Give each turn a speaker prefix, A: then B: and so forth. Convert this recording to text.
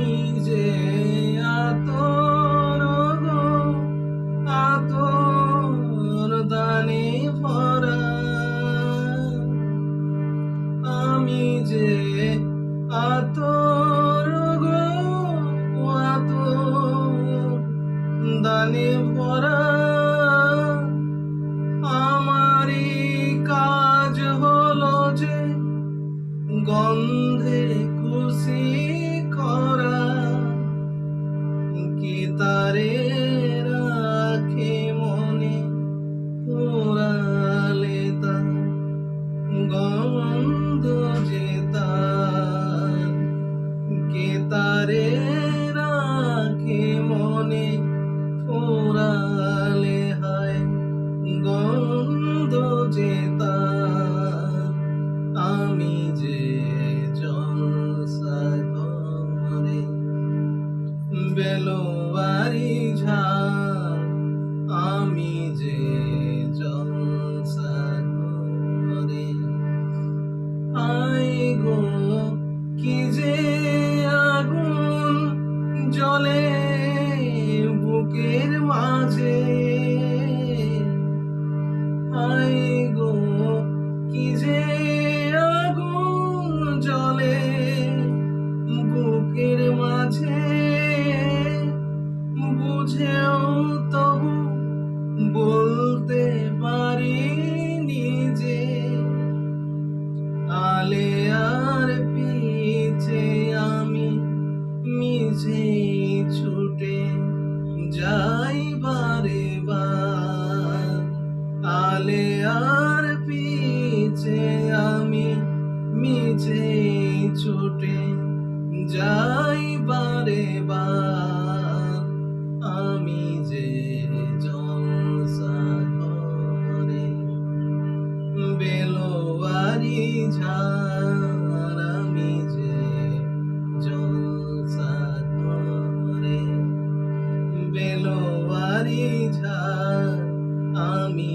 A: আমি যে আতর গো, আতর দানে ভরা, আমি যে আতর গো, আতর দানে ভরা। আমারই কাজ হলো যে গন্ধে খুশি করা, কি তারে রাখে মনে পোড়ালে তার গন্ধ যে তার, কে তারে রাখে মনে পোড়ালে হায় গন্ধ যে তার। আমি যে জলসা করে বেলোয়ারি ঝাল, আমি যে জলসা করে। আয় গো কি যে আগুন জ্বলে বুকের মাঝে, আয় গো কি যে আগুন জ্বলে বুকের মাঝে, বুঝেও তবু বলতে পারিনি যে আলে আর পিছে আমি মিছে ছুটে যাই বারে বার। আলে আর পিছে আমি মিছে ছুটে যাই বারে বার। আমি যে জলসা করে বেলোয়ারি ঝাড়, আমি যে জলসা করে বেলোয়ারি ঝাড়, আমি